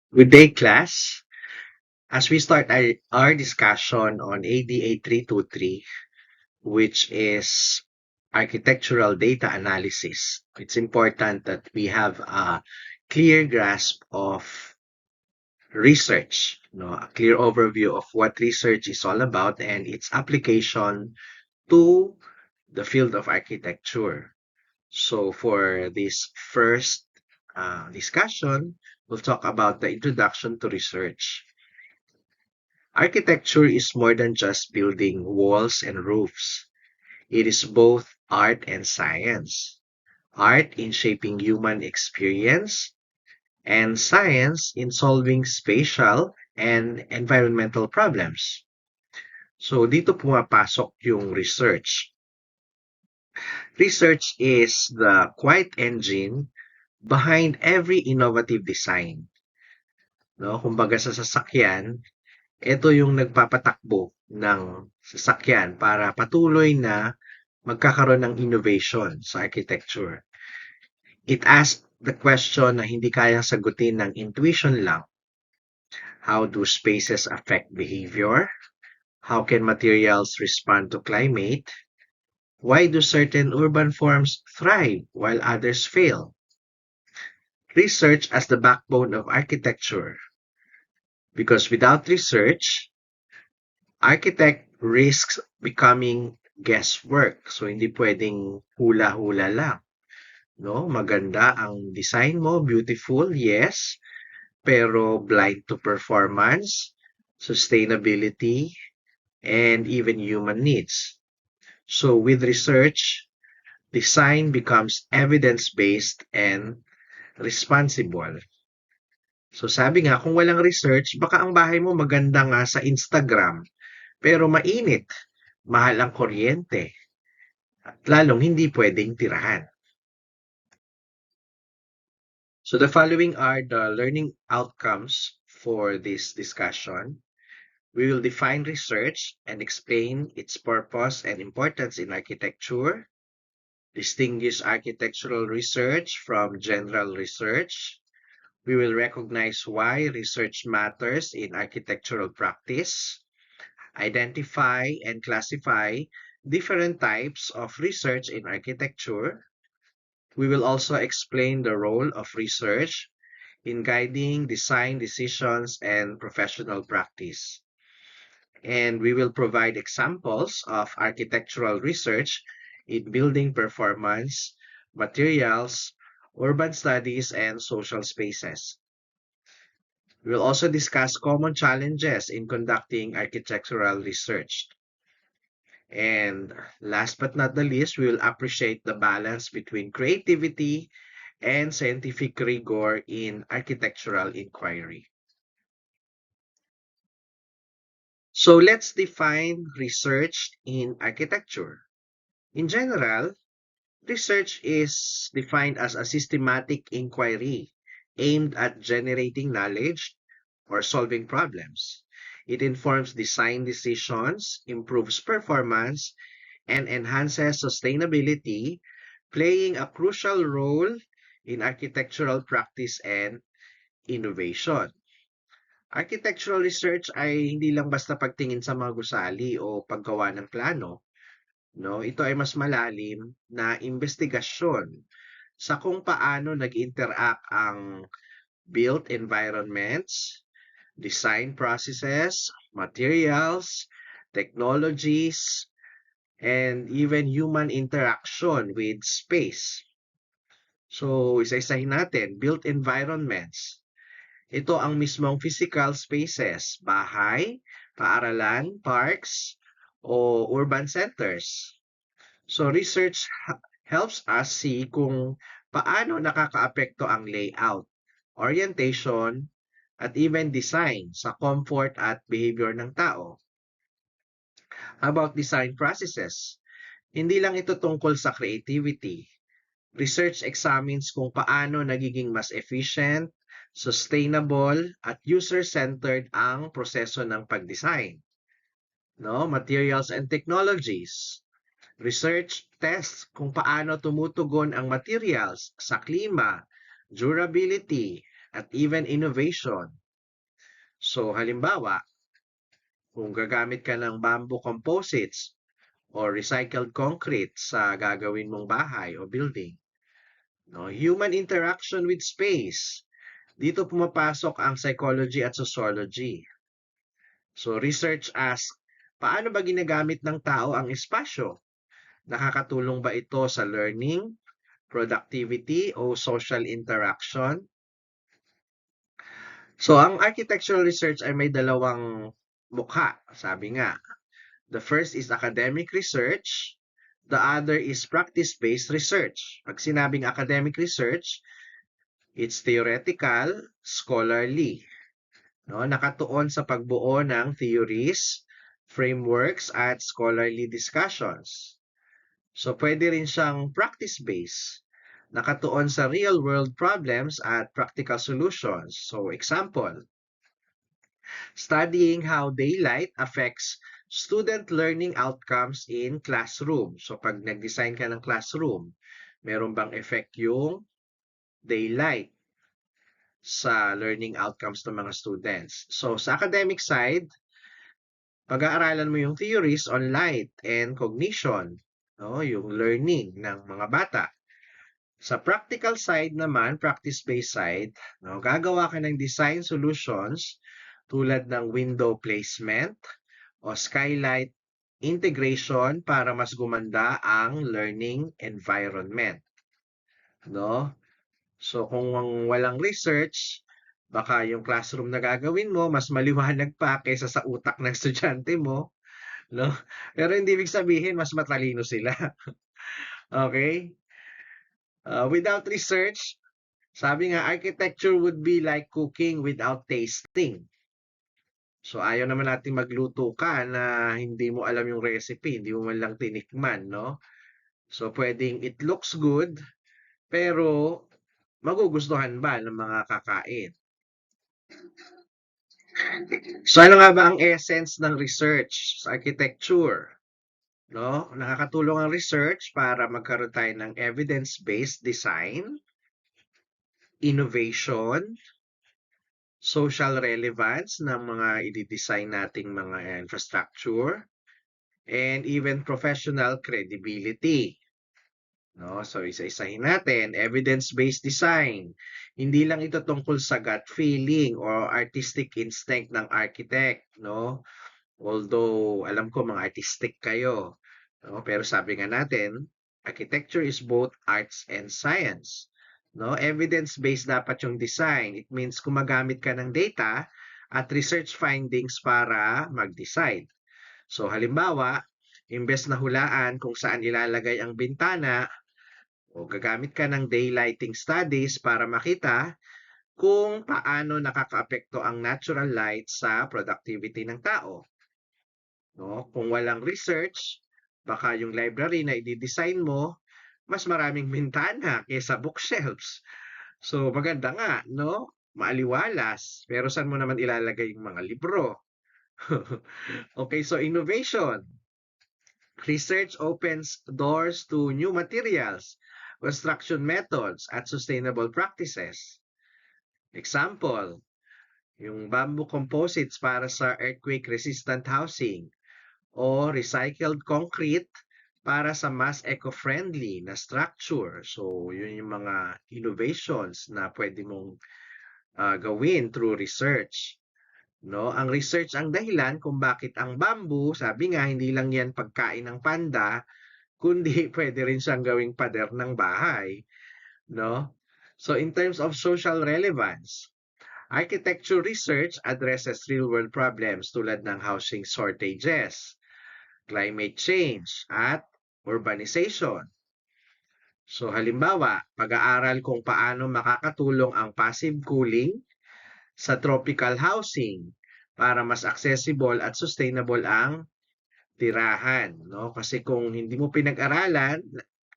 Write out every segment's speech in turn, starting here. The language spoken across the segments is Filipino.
Good day, class. As we start our discussion on ADA 323, which is architectural data analysis, it's important that we have a clear grasp of research, a clear overview of what research is all about and its application to the field of architecture. So for this first discussion, we'll talk about the introduction to research. Architecture is more than just building walls and roofs. It is both art and science. Art in shaping human experience, and science in solving spatial and environmental problems. So dito pumapasok yung research. Research is the quiet engine behind every innovative design. No? Kumbaga sa sasakyan, ito yung nagpapatakbo ng sasakyan para patuloy na magkakaroon ng innovation sa architecture. It asks the question na hindi kayang sagutin ng intuition lang. How do spaces affect behavior? How can materials respond to climate? Why do certain urban forms thrive while others fail? Research as the backbone of architecture. Because without research, architect risks becoming guesswork. So, hindi pwedeng hula-hula lang. No? Maganda ang design mo, beautiful, yes, pero blind to performance, sustainability, and even human needs. So, with research, design becomes evidence-based and responsible. So, sabi nga, kung walang research, baka ang bahay mo maganda nga sa Instagram, pero mainit, mahal ang kuryente, at lalong hindi pwedeng tirahan. So the following are the learning outcomes for this discussion. We will define research and explain its purpose and importance in architecture, distinguish architectural research from general research. We will recognize why research matters in architectural practice, identify and classify different types of research in architecture. We will also explain the role of research in guiding design decisions and professional practice. And we will provide examples of architectural research in building performance, materials, urban studies, and social spaces. We will also discuss common challenges in conducting architectural research. And last but not the least, we will appreciate the balance between creativity and scientific rigor in architectural inquiry. So let's define research in architecture. In general, research is defined as a systematic inquiry aimed at generating knowledge or solving problems. It informs design decisions, improves performance, and enhances sustainability, playing a crucial role in architectural practice and innovation. Architectural research ay hindi lang basta pagtingin sa mga gusali o paggawa ng plano, no? Ito ay mas malalim na investigasyon sa kung paano nag-interact ang built environments, design processes, materials, technologies, and even human interaction with space. So, isa-isahin natin, built environments. Ito ang mismong physical spaces, bahay, paaralan, parks, o urban centers. So research helps us see kung paano nakakaapekto ang layout, orientation, at even design sa comfort at behavior ng tao. About design processes, hindi lang ito tungkol sa creativity. Research examines kung paano nagiging mas efficient, sustainable, at user-centered ang proseso ng pag-design. No? Materials and technologies. Research tests kung paano tumutugon ang materials sa klima, durability, at even innovation. So halimbawa, kung gagamit ka ng bamboo composites or recycled concrete sa gagawin mong bahay o building, no? Human interaction with space. Dito pumapasok ang psychology at sociology. So research asks, paano ba ginagamit ng tao ang espasyo? Nakakatulong ba ito sa learning, productivity, o social interaction? So ang architectural research ay may dalawang mukha, sabi nga. The first is academic research, the other is practice-based research. Pag sinabing academic research, it's theoretical, scholarly. No, nakatuon sa pagbuo ng theories, frameworks, at scholarly discussions. So pwede rin siyang practice-based, nakatuon sa real-world problems at practical solutions. So example, studying how daylight affects student learning outcomes in classroom. So pag nag-design ka ng classroom, meron bang effect yung daylight sa learning outcomes ng mga students? So sa academic side, pag-aaralan mo yung theories on light and cognition, no, yung learning ng mga bata. Sa practical side naman, practice-based side, no, gagawa ka ng design solutions tulad ng window placement o skylight integration para mas gumanda ang learning environment. No? So kung walang research, baka yung classroom na gagawin mo mas maliwanag pa kaysa sa utak ng estudyante mo, no? Pero hindi ibig sabihin mas matalino sila. Okay? Without research, sabi nga, architecture would be like cooking without tasting. So, ayaw naman natin magluto ka na hindi mo alam yung recipe, hindi mo man lang tinikman, no? So, pwedeng it looks good, pero magugustuhan ba ng mga kakain? So, ano nga ba ang essence ng research sa architecture? No? Nakakatulong ang research para magkaroon tayo ng evidence-based design, innovation, social relevance ng mga i-design nating mga infrastructure, and even professional credibility. No? So isa-isahin natin, evidence-based design. Hindi lang ito tungkol sa gut feeling or artistic instinct ng architect, no? Although alam ko mga artistic kayo, no? Pero sabi nga natin, architecture is both arts and science. No? Evidence-based dapat yung design. It means gumagamit ka ng data at research findings para mag-decide. So halimbawa, imbes na hulaan kung saan ilalagay ang bintana, o gagamit ka ng daylighting studies para makita kung paano nakakaapekto ang natural light sa productivity ng tao. No? Kung walang research, baka yung library na i-design mo, mas maraming bintana kaysa bookshelves. So maganda nga, no? Maaliwalas. Pero saan mo naman ilalagay yung mga libro? Okay, so innovation. Research opens doors to new materials, construction methods, at sustainable practices. Example, yung bamboo composites para sa earthquake-resistant housing o recycled concrete para sa mas eco-friendly na structure. So, yun yung mga innovations na pwede mong gawin through research. No, ang research ang dahilan kung bakit ang bamboo, sabi nga, hindi lang yan pagkain ng panda, kundi pwede rin siyang gawing pader ng bahay, no? So in terms of social relevance, architecture research addresses real-world problems tulad ng housing shortages, climate change, at urbanization. So halimbawa, pag-aaral kung paano makakatulong ang passive cooling sa tropical housing para mas accessible at sustainable ang tirahan, no? Kasi kung hindi mo pinag-aralan,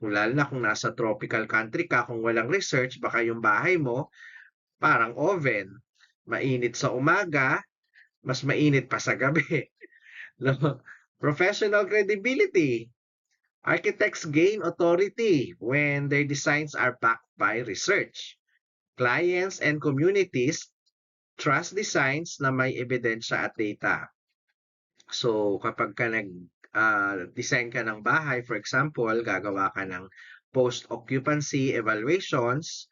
lalo na kung nasa tropical country ka, kung walang research, baka yung bahay mo parang oven. Mainit sa umaga, mas mainit pa sa gabi. No? Professional credibility. Architects gain authority when their designs are backed by research. Clients and communities trust designs na may ebidensya at data. So, kapag ka design ka ng bahay, for example, gagawa ka ng post-occupancy evaluations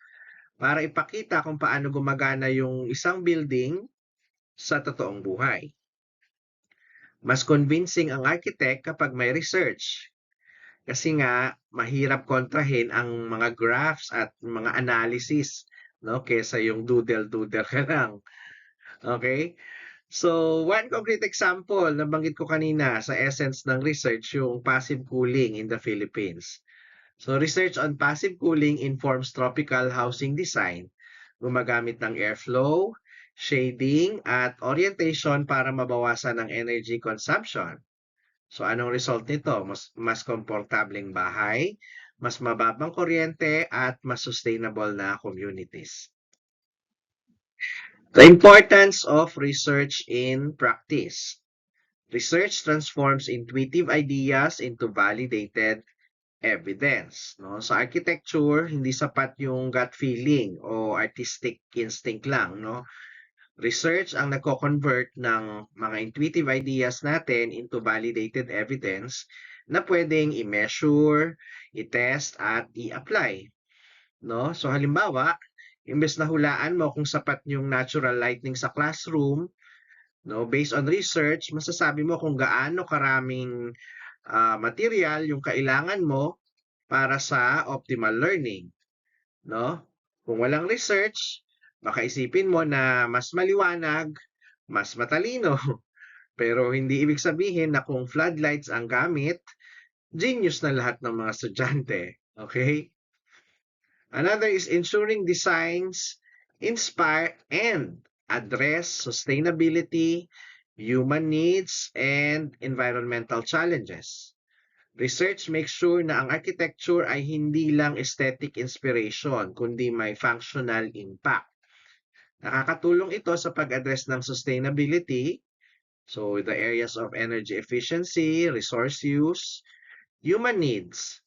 para ipakita kung paano gumagana yung isang building sa totoong buhay. Mas convincing ang architect kapag may research. Kasi nga, mahirap kontrahin ang mga graphs at mga analysis, no? Kesa yung doodle-doodle ka lang. Okay? So, one concrete example, nabanggit ko kanina sa essence ng research, yung passive cooling in the Philippines. So, research on passive cooling informs tropical housing design. Gumagamit ng airflow, shading, at orientation para mabawasan ang energy consumption. So, anong result nito? Mas komportableng bahay, mas mababang kuryente, at mas sustainable na communities. The importance of research in practice. Research transforms intuitive ideas into validated evidence. No? Sa architecture, hindi sapat yung gut feeling o artistic instinct lang. No? Research ang nagko-convert ng mga intuitive ideas natin into validated evidence na pwedeng i-measure, i-test, at i-apply. No? So halimbawa, imbes na hulaan mo kung sapat yung natural lighting sa classroom, no, based on research, masasabi mo kung gaano karaming material yung kailangan mo para sa optimal learning, no? Kung walang research, baka isipin mo na mas maliwanag, mas matalino, pero hindi ibig sabihin na kung floodlights ang gamit, genius na lahat ng mga estudyante, okay? Another is ensuring designs inspire and address sustainability, human needs, and environmental challenges. Research makes sure na ang architecture ay hindi lang aesthetic inspiration, kundi may functional impact. Nakakatulong ito sa pag-address ng sustainability, so the areas of energy efficiency, resource use, human needs,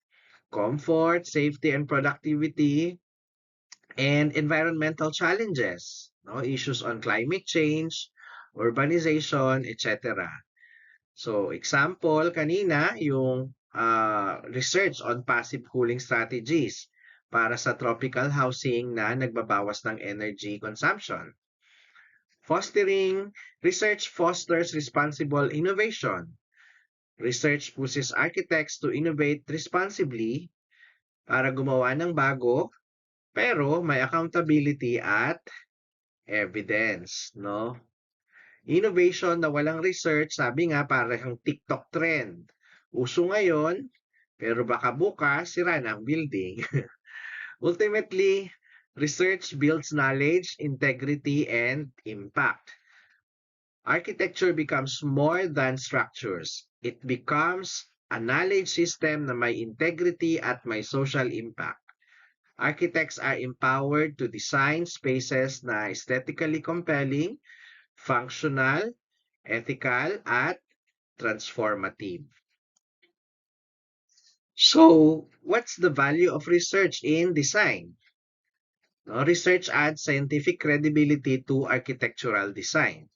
comfort, safety, and productivity, and environmental challenges, no? Issues on climate change, urbanization, etc. So, example kanina, yung research on passive cooling strategies para sa tropical housing na nagbabawas ng energy consumption. Research fosters responsible innovation. Research pushes architects to innovate responsibly para gumawa ng bago, pero may accountability at evidence, no? Innovation na walang research, sabi nga parang TikTok trend. Uso ngayon, pero baka bukas sira na ang building. Ultimately, research builds knowledge, integrity, and impact. Architecture becomes more than structures. It becomes a knowledge system na may integrity at may social impact. Architects are empowered to design spaces na aesthetically compelling, functional, ethical, at transformative. So, what's the value of research in design? No, research adds scientific credibility to architectural design.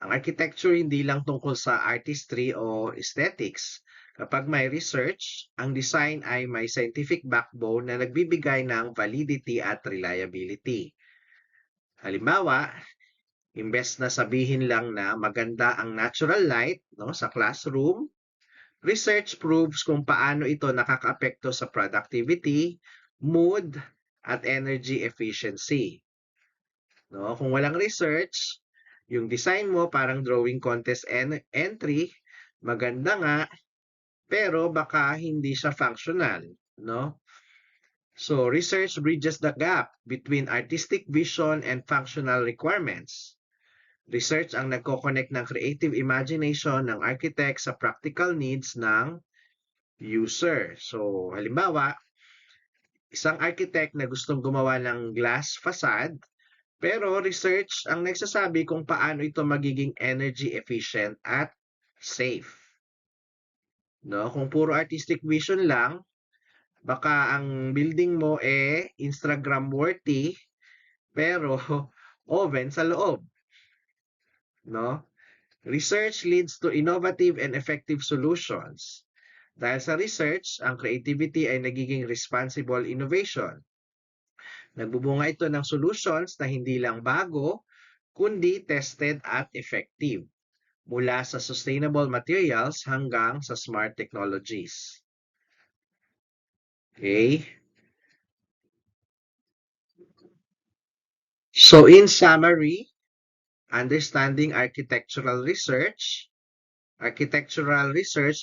Ang architecture hindi lang tungkol sa artistry o aesthetics. Kapag may research, ang design ay may scientific backbone na nagbibigay ng validity at reliability. Halimbawa, imbes na sabihin lang na maganda ang natural light, no, sa classroom, research proves kung paano ito nakakaapekto sa productivity, mood, at energy efficiency. No, kung walang research, yung design mo parang drawing contest entry, maganda nga, pero baka hindi siya functional, no? So, research bridges the gap between artistic vision and functional requirements. Research ang nagko-connect ng creative imagination ng architect sa practical needs ng user. So, halimbawa, isang architect na gustong gumawa ng glass facade, pero research ang nagsasabi kung paano ito magiging energy efficient at safe. No, kung puro artistic vision lang, baka ang building mo Instagram worthy, pero oven sa loob, no? Research leads to innovative and effective solutions. Dahil sa research, ang creativity ay nagiging responsible innovation. Nagbubunga ito ng solutions na hindi lang bago, kundi tested at effective, mula sa sustainable materials hanggang sa smart technologies. Okay? So in summary, understanding architectural research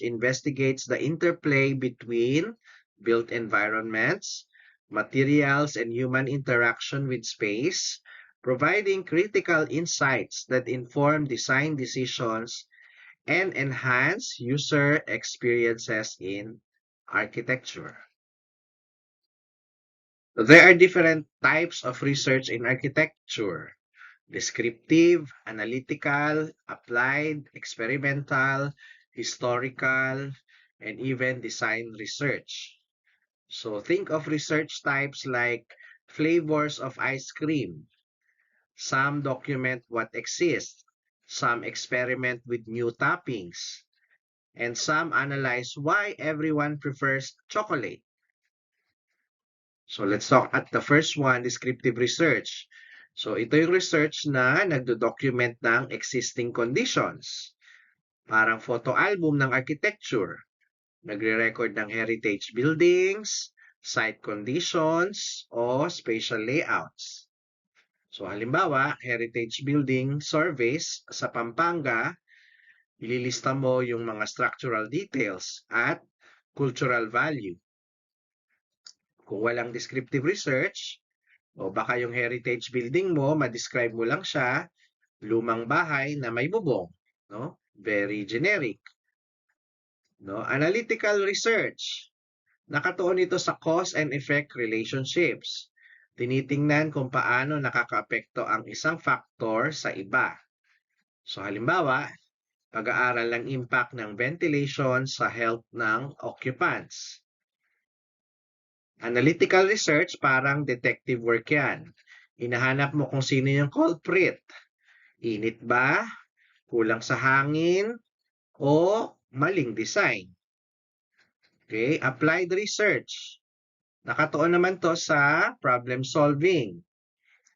investigates the interplay between built environments, materials, and human interaction with space, providing critical insights that inform design decisions and enhance user experiences in architecture. There are different types of research in architecture: descriptive, analytical, applied, experimental, historical, and even design research. So think of research types like flavors of ice cream. Some document what exists, some experiment with new toppings, and some analyze why everyone prefers chocolate. So let's talk at the first one, descriptive research. So ito yung research na nagdo-document ng existing conditions. Parang photo album ng architecture. Nagre-record ng heritage buildings, site conditions, o spatial layouts. So halimbawa, heritage building surveys sa Pampanga, ililista mo yung mga structural details at cultural value. Kung walang descriptive research, o baka yung heritage building mo, ma-describe mo lang siya, lumang bahay na may bubong, no? Very generic, no? Analytical research. Nakatuon ito sa cause and effect relationships. Tinitingnan kung paano nakakaapekto ang isang factor sa iba. So halimbawa, pag-aaral ng impact ng ventilation sa health ng occupants. Analytical research, parang detective work yan. Hinahanap mo kung sino yung culprit. Init ba? Kulang sa hangin? O maling design? Okay, applied research. Nakatuon naman to sa problem solving.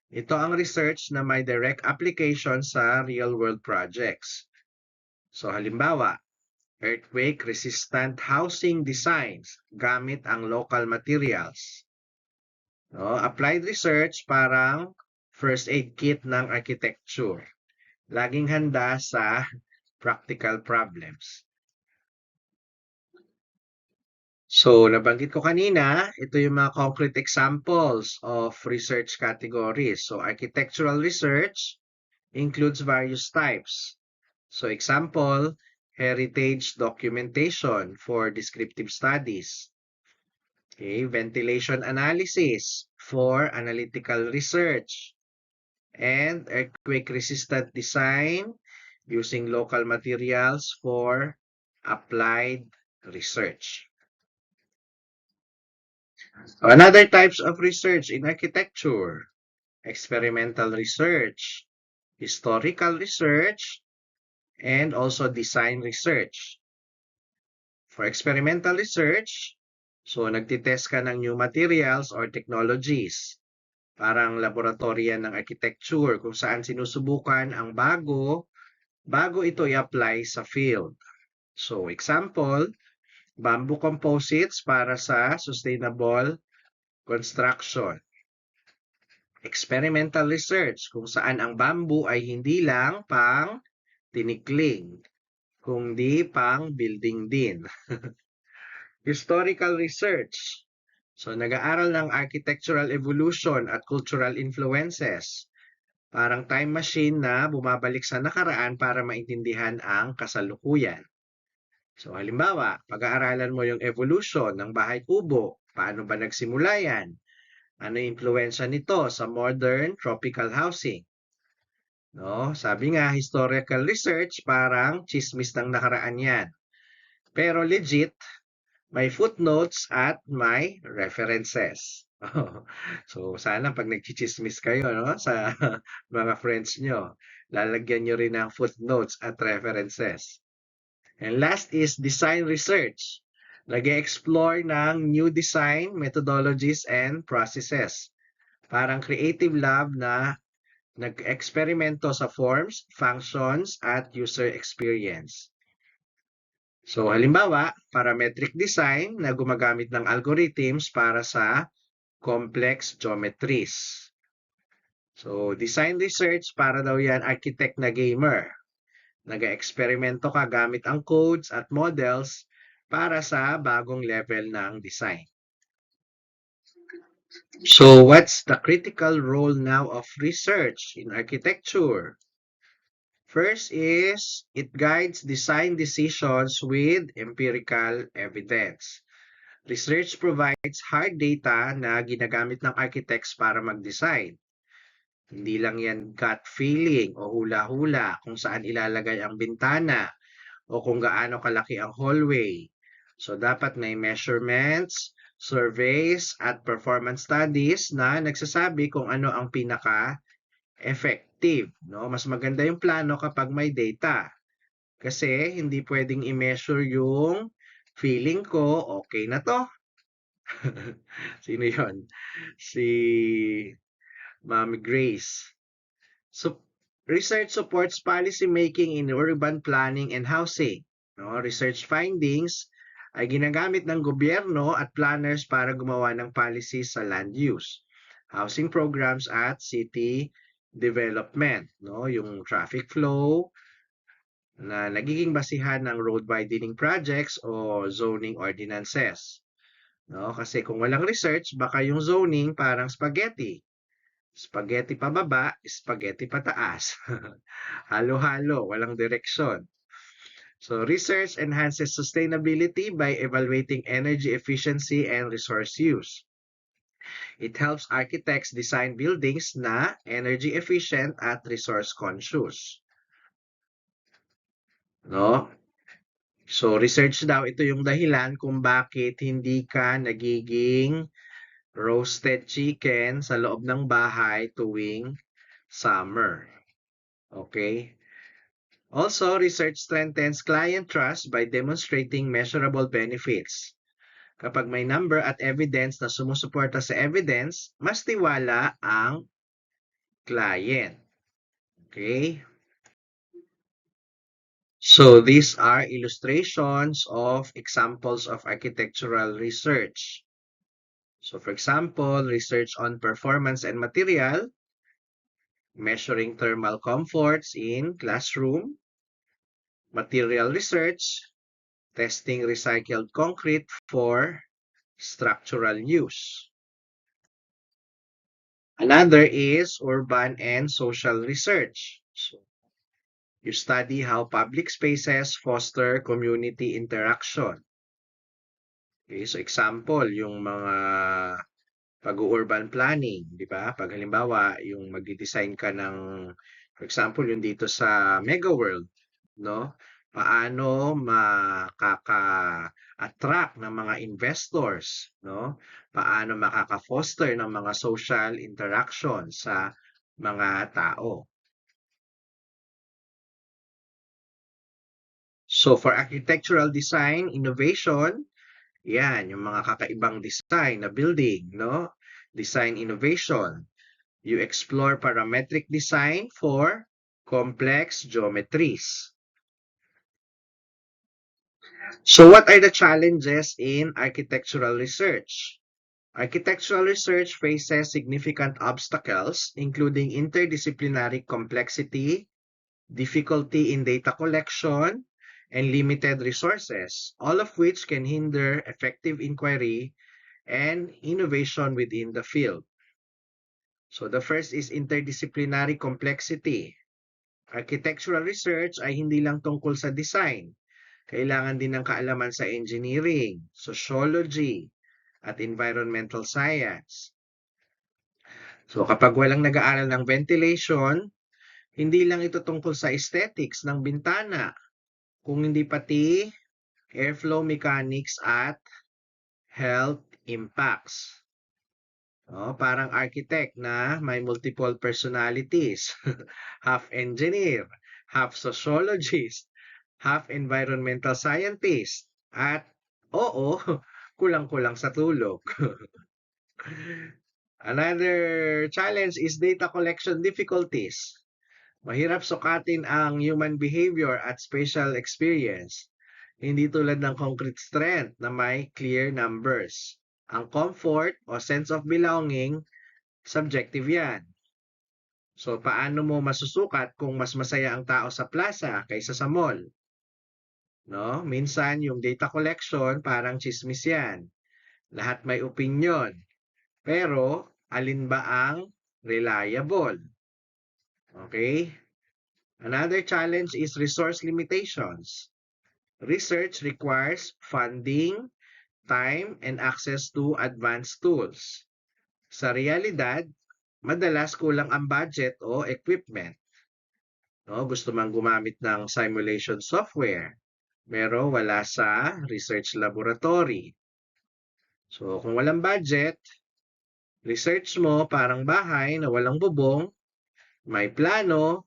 Ito ang research na may direct application sa real-world projects. So halimbawa, earthquake-resistant housing designs gamit ang local materials. No, applied research, parang first aid kit ng architecture. Laging handa sa practical problems. So, nabanggit ko kanina, ito yung mga concrete examples of research categories. So, architectural research includes various types. So, example, heritage documentation for descriptive studies. Okay, ventilation analysis for analytical research. And earthquake-resistant design using local materials for applied research. So another types of research in architecture: experimental research, historical research, and also design research. For experimental research, so nagtitest ka ng new materials or technologies. Parang laboratory ng architecture kung saan sinusubukan ang bago ito i-apply sa field. So example, bamboo composites para sa sustainable construction. Experimental research kung saan ang bamboo ay hindi lang pang tinikling, kundi pang building din. Historical research. So nag-aaral ng architectural evolution at cultural influences. Parang time machine na bumabalik sa nakaraan para maintindihan ang kasalukuyan. So halimbawa, pag-aaralan mo yung evolution ng bahay kubo. Paano ba nagsimula yan? Ano yung impluensya nito sa modern tropical housing? No, sabi nga, historical research, parang chismis ng nakaraan yan. Pero legit, may footnotes at may references. So, sana 'pag nagtsitsismis kayo 'no, sa mga friends nyo, lalagyan nyo rin ng footnotes at references. And last is design research. Nag-e-explore ng new design methodologies and processes. Parang creative lab na nag-eksperimento sa forms, functions, at user experience. So, halimbawa, parametric design na gumagamit ng algorithms para sa complex geometries. So, design research para daw yan architect na gamer. Nag-eksperimento ka gamit ang codes at models para sa bagong level ng design. So, what's the critical role now of research in architecture? First is it guides design decisions with empirical evidence. Research provides hard data na ginagamit ng architects para mag-design. Hindi lang yan gut feeling o hula-hula kung saan ilalagay ang bintana o kung gaano kalaki ang hallway. So, dapat may measurements, surveys, at performance studies na nagsasabi kung ano ang pinaka-effective. No? Mas maganda yung plano kapag may data. Kasi hindi pwedeng i-measure yung feeling ko, okay na to. Sino yon? Si Mami Grace. So, research supports policy making in urban planning and housing. No? Research findings ay ginagamit ng gobyerno at planners para gumawa ng policies sa land use, housing programs at city development. No? Yung traffic flow na nagiging basihan ng road widening projects o zoning ordinances. No? Kasi kung walang research, baka yung zoning parang spaghetti. Spaghetti pababa, spaghetti pataas. Halo-halo, walang direksyon. So, research enhances sustainability by evaluating energy efficiency and resource use. It helps architects design buildings na energy efficient at resource conscious. No? So, research daw, ito yung dahilan kung bakit hindi ka nagiging roasted chicken sa loob ng bahay tuwing summer. Okay? Also, research strengthens client trust by demonstrating measurable benefits. Kapag may number at evidence na sumusuporta sa evidence, mas tiwala ang client. Okay? So, these are illustrations of examples of architectural research. So, for example, research on performance and material, measuring thermal comforts in classroom, material research, testing recycled concrete for structural use. Another is urban and social research. So, you study how public spaces foster community interaction. Okay, so example, yung mga pag-urban planning, di ba? Pag halimbawa, yung mag-design ka ng, for example, yung dito sa Mega World, no? Paano makaka-attract ng mga investors, no? Paano makaka-foster ng mga social interaction sa mga tao. So for architectural design, innovation, yan, yung mga kakaibang design na building, no? Design innovation. You explore parametric design for complex geometries. So what are the challenges in architectural research? Architectural research faces significant obstacles, including interdisciplinary complexity, difficulty in data collection, and limited resources, all of which can hinder effective inquiry and innovation within the field. So the first is interdisciplinary complexity. Architectural research ay hindi lang tungkol sa design. Kailangan din ng kaalaman sa engineering, sociology, at environmental science. So kapag walang nag-aaral ng ventilation, hindi lang ito tungkol sa aesthetics ng bintana, kung hindi pati airflow mechanics at health impacts. Parang architect na may multiple personalities. Half engineer, half sociologist, half environmental scientist, at oo, kulang-kulang sa tulog. Another challenge is data collection difficulties. Mahirap sukatin ang human behavior at spatial experience. Hindi tulad ng concrete strength na may clear numbers. Ang comfort o sense of belonging, subjective yan. So, paano mo masusukat kung mas masaya ang tao sa plaza kaysa sa mall? No? Minsan, yung data collection, parang chismis yan. Lahat may opinion. Pero, alin ba ang reliable? Okay? Another challenge is resource limitations. Research requires funding, time, and access to advanced tools. Sa realidad, madalas kulang ang budget o equipment. No, gusto mang gumamit ng simulation software, pero wala sa research laboratory. So, kung walang budget, research mo parang bahay na walang bubong, may plano,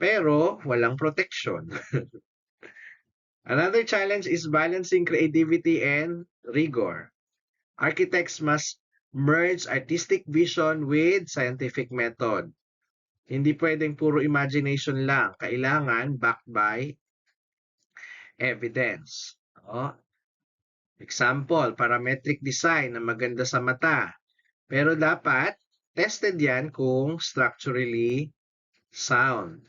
pero walang protection. Another challenge is balancing creativity and rigor. Architects must merge artistic vision with scientific method. Hindi pwedeng puro imagination lang. Kailangan backed by evidence. Example, parametric design na maganda sa mata. Pero dapat tested yan kung structurally sound.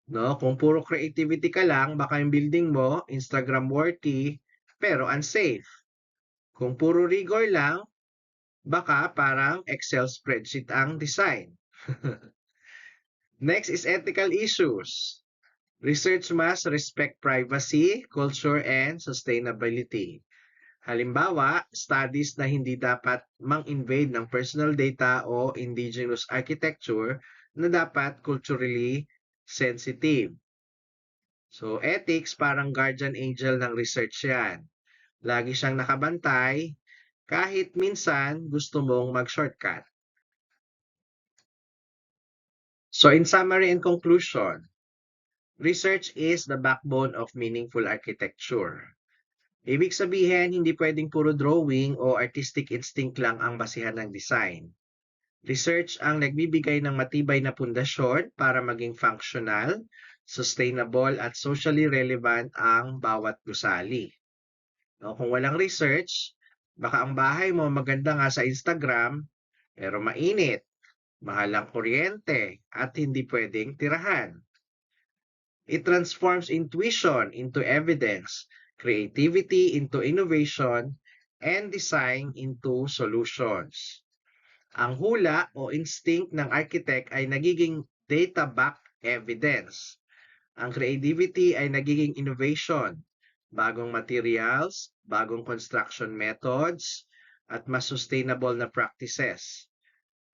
Kung puro creativity ka lang, baka yung building mo, Instagram worthy, pero unsafe. Kung puro rigor lang, baka parang Excel spreadsheet ang design. Next is ethical issues. Research must respect privacy, culture, and sustainability. Halimbawa, studies na hindi dapat mang-invade ng personal data o indigenous architecture na dapat culturally sensitive. So, ethics parang guardian angel ng research yan. Lagi siyang nakabantay kahit minsan gusto mong mag-shortcut. So, in summary and conclusion, research is the backbone of meaningful architecture. Ibig sabihin, hindi pwedeng puro drawing o artistic instinct lang ang basihan ng design. Research ang nagbibigay ng matibay na pundasyon para maging functional, sustainable at socially relevant ang bawat gusali. Kung walang research, baka ang bahay mo maganda nga sa Instagram, pero mainit, mahal ang kuryente, at hindi pwedeng tirahan. It transforms intuition into evidence, creativity into innovation, and design into solutions. Ang hula o instinct ng architect ay nagiging data-backed evidence. Ang creativity ay nagiging innovation, bagong materials, bagong construction methods, at mas sustainable na practices.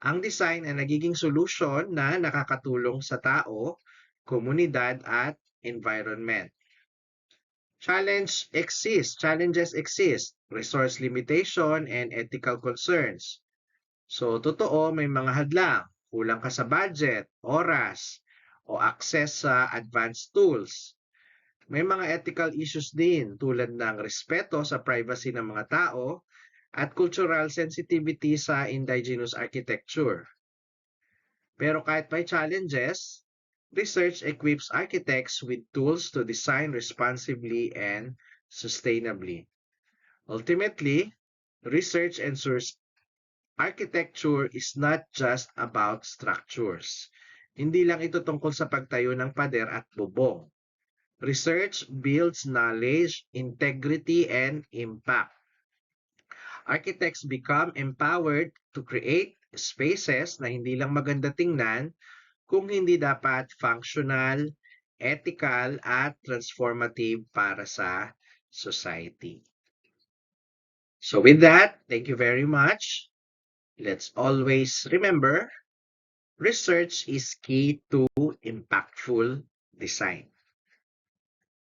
Ang design ay nagiging solution na nakakatulong sa tao, komunidad, at environment. Challenges exist, resource limitation, and ethical concerns. So, totoo, may mga hadlang, kulang ka sa budget, oras, o access sa advanced tools. May mga ethical issues din tulad ng respeto sa privacy ng mga tao at cultural sensitivity sa indigenous architecture. Pero kahit may challenges, research equips architects with tools to design responsibly and sustainably. Ultimately, research ensures architecture is not just about structures. Hindi lang ito tungkol sa pagtayo ng pader at bubong. Research builds knowledge, integrity, and impact. Architects become empowered to create spaces na hindi lang maganda tingnan, kung hindi dapat functional, ethical, at transformative para sa society. So with that, thank you very much. Let's always remember, research is key to impactful design.